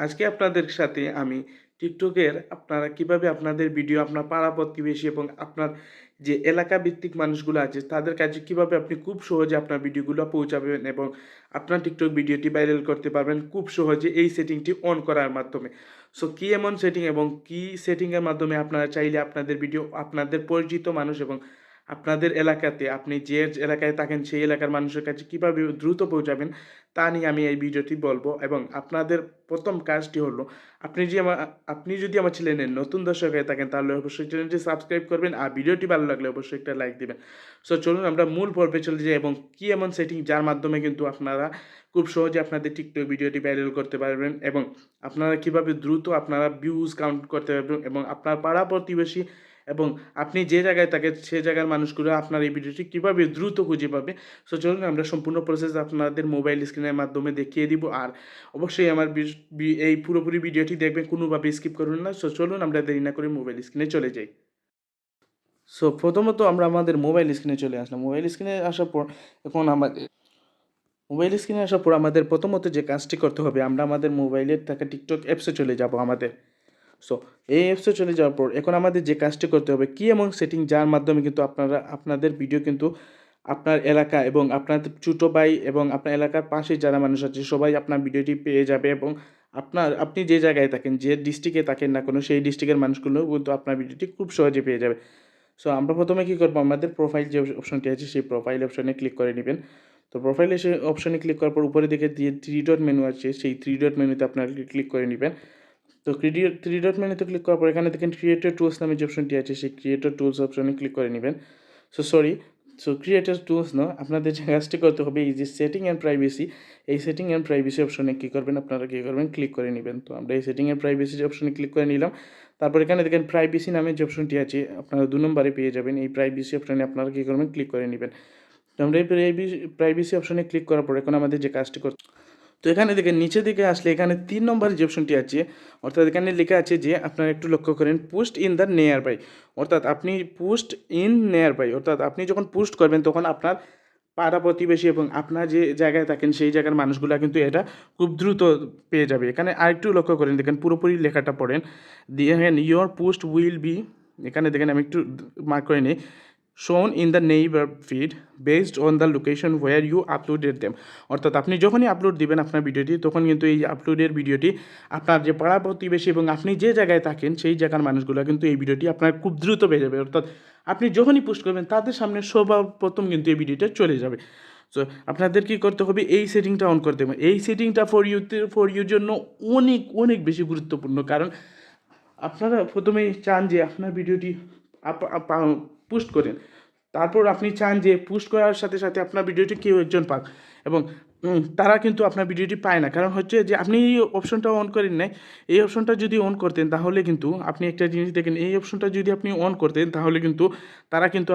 আজকে আপনাদের সাথে আমি টিকটকের আপনারা কিভাবে আপনাদের ভিডিও আপনার পাড়া প্রতিবেশী এবং আপনার যে এলাকা ভিত্তিক মানুষগুলো আছে তাদের কাছে কিভাবে আপনি খুব সহজে আপনার ভিডিওগুলো পৌঁছাবেন এবং আপনার টিকটক ভিডিওটি ভাইরাল করতে পারবেন খুব সহজে এই সেটিংটি অন করার মাধ্যমে। সো কী এমন সেটিং এবং কী সেটিংয়ের মাধ্যমে আপনারা চাইলে আপনাদের ভিডিও আপনাদের পরিচিত মানুষ এবং আপনাদের এলাকাতে আপনি যে এলাকায় থাকেন সেই এলাকার মানুষের কাছে কীভাবে দ্রুত পৌঁছাবেন তা নিয়ে আমি এই ভিডিওটি বলবো। এবং আপনাদের প্রথম কাজটি হলো আপনি যদি আমার চ্যানেলের নতুন দর্শক হয়ে থাকেন তাহলে অবশ্যই চ্যানেলটি সাবস্ক্রাইব করবেন আর ভিডিওটি ভালো লাগলে অবশ্যই একটা লাইক দিবেন। সো চলুন আমরা মূল পর্বে চলে যাই এবং কী এমন সেটিং যার মাধ্যমে কিন্তু আপনারা খুব সহজে আপনাদের টিকটক ভিডিওটি ভাইরাল করতে পারবেন এবং আপনারা কীভাবে দ্রুত আপনারা ভিউজ কাউন্ট করতে পারবেন এবং আপনার পাড়া প্রতিবেশী এবং আপনি যে জায়গায় থাকেন সে জায়গার মানুষগুলো আপনার এই ভিডিওটি কীভাবে দ্রুত খুঁজে পাবে। সো চলুন আমরা সম্পূর্ণ প্রসেস আপনাদের মোবাইল স্ক্রিনের মাধ্যমে দেখিয়ে দিব। আর অবশ্যই আমার এই পুরোপুরি ভিডিওটি দেখবেন, কোনোভাবে স্কিপ করবেন না। সো চলুন আমরা দেরি না করে মোবাইল স্ক্রিনে চলে যাই। সো প্রথমত আমরা আমাদের মোবাইল স্ক্রিনে চলে আসলাম। মোবাইল স্ক্রিনে আসার পর এখন আমাদের প্রথমত যে কাজটি করতে হবে, আমরা আমাদের মোবাইলের থাকা টিকটক অ্যাপসে চলে যাব আমাদের। সো এই অ্যাপসে চলে যাওয়ার পর এখন আমাদের যে কাজটি করতে হবে কী এমন সেটিং যার মাধ্যমে কিন্তু আপনাদের ভিডিও কিন্তু আপনার এলাকা এবং আপনাদের ছোটো ভাই এবং আপনার এলাকার পাশে যারা মানুষ আছে সবাই আপনার ভিডিওটি পেয়ে যাবে এবং আপনি যে জায়গায় থাকেন, যে ডিস্ট্রিক্টে থাকেন না কোনো, সেই ডিস্ট্রিক্টের মানুষগুলোও কিন্তু আপনার ভিডিওটি খুব সহজে পেয়ে যাবে। সো আমরা প্রথমে কী করবো, আমাদের প্রোফাইল যে অপশনটি আছে সেই প্রোফাইল অপশনে ক্লিক করে নেবেন। তো প্রোফাইলে সে অপশনে ক্লিক করার পর উপরে দিকে যে 3 ডট মেনু আছে সেই 3 ডট মেনুতে আপনারা ক্লিক করে নেবেন। তো 3 ডট মেনুতে ক্লিক করার পর এখানে দেখেন ক্রিয়েটর টুলস নামে যে অপশনটি আছে সেই ক্রিয়েটর টুলস অপশনে ক্লিক করে নেবেন। ক্রিয়েটর টুলস না, আপনাদের যে কাজটি করতে হবে এই যে সেটিং অ্যান্ড প্রাইভেসি, এই সেটিং অ্যান্ড প্রাইভেসি অপশনে কী করবেন, আপনারা কী করবেন, ক্লিক করে নেবেন। তো আমরা এই সেটিং অ্যান্ড প্রাইভেসি অপশনে ক্লিক করে নিলাম। তারপর এখানে দেখেন প্রাইভেসি নামে যে অপশনটি আছে আপনারা 2 নম্বরে পেয়ে যাবেন। এই প্রাইভেসি অপশনে আপনারা কী করবেন, ক্লিক করে নেবেন। তো আমরা এই প্রাইভেসি অপশনে ক্লিক করার পর এখন আমাদের যে কাজটি করতে, তো এখানে দেখেন নিচের দিকে আসলে এখানে 3 নম্বরের যে অপশনটি আছে, অর্থাৎ এখানে লেখা আছে যে আপনারা একটু লক্ষ্য করেন post in the nearby, অর্থাৎ আপনি পোস্ট ইন নিয়ার বাই, অর্থাৎ আপনি যখন পোস্ট করবেন তখন আপনার পাড়া প্রতিবেশী এবং আপনার যে জায়গায় থাকেন সেই জায়গার মানুষগুলো কিন্তু এটা খুব দ্রুত পেয়ে যাবে। এখানে আরেকটু লক্ষ্য করেন, দেখেন পুরোপুরি লেখাটা পড়েন, দেখেন ইয়োর পোস্ট উইল বি, এখানে দেখেন আমি একটু মার্ক করে নিই, shown in the neighbor feed based on the location where you uploaded them, অর্থাৎ আপনি যখনই আপলোড দিবেন আপনার ভিডিওটি তখন কিন্তু এই আপলোডের ভিডিওটি আপনার যে পাড়া প্রতিবেশী এবং আপনি যে জায়গায় থাকেন সেই জায়গার মানুষগুলো কিন্তু এই ভিডিওটি আপনার খুব দ্রুত পেয়ে যাবে। অর্থাৎ আপনি যখনই পোস্ট করবেন তাদের সামনে সবার প্রথম কিন্তু এই ভিডিওটা চলে যাবে। সো আপনাদের কী করতে হবে, এই সেটিংটা অন করতে হবে। এই সেটিংটা ফর ইউর জন্য অনেক অনেক বেশি গুরুত্বপূর্ণ, কারণ আপনারা প্রথমেই চান যে আপনার ভিডিওটি পোস্ট করেন, তারপর আপনি চান যে পোস্ট করার সাথে সাথে আপনার ভিডিওটি কেউ একজন পাক, এবং তারা কিন্তু আপনার ভিডিওটি পায় না। কারণ হচ্ছে যে আপনি এই অপশনটা অন করেন নাই, এই অপশনটা যদি অন করতেন তাহলে কিন্তু আপনি একটা জিনিস দেখেন, এই অপশনটা যদি আপনি অন করতেন তাহলে কিন্তু তারা কিন্তু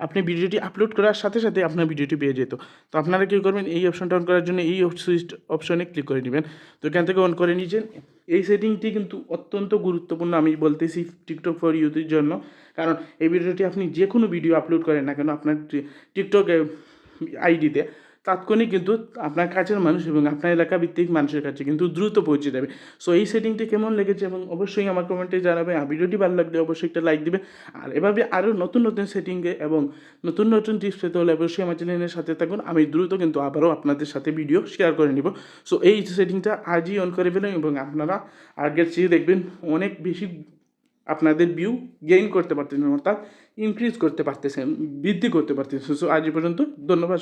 আপনি ভিডিওটি আপলোড করার সাথে সাথে আপনার ভিডিওটি পেয়ে যেত। তো আপনারা কী করবেন, এই অপশনটা অন করার জন্য এই সুইচ অপশনে ক্লিক করে নেবেন। তো এখান থেকে অন করে নিয়েছেন। এই সেটিংটি কিন্তু অত্যন্ত গুরুত্বপূর্ণ আমি বলতেছি টিকটক ফর ইউথের জন্য, কারণ এই ভিডিওটি আপনি যে কোনো ভিডিও আপলোড করেন না কেন আপনার টিকটক আইডিতে তাৎক্ষণিক কিন্তু আপনার কাছের মানুষ এবং আপনার এলাকা ভিত্তিক মানুষের কাছে কিন্তু দ্রুত পৌঁছে যাবে। সো এই সেটিংটি কেমন লেগেছে এবং অবশ্যই আমার কমেন্টে জানাবে। আর ভিডিওটি ভালো লাগলে অবশ্যই একটা লাইক দিবে। আর এভাবে আরও নতুন নতুন সেটিংয়ে এবং নতুন নতুন টিপস পেতে হলে অবশ্যই আমার চ্যানেলের সাথে থাকুন। আমি দ্রুত কিন্তু আবারও আপনাদের সাথে ভিডিও শেয়ার করে নিব। সো এই সেটিংটা আজই অন করে ফেলেন এবং আপনারা আগের চেয়ে দেখবেন অনেক বেশি আপনাদের ভিউ গেইন করতে পারতেছেন, অর্থাৎ ইনক্রিজ করতে পারতেছেন, বৃদ্ধি করতে পারতেছেন। সো আজ পর্যন্ত ধন্যবাদ।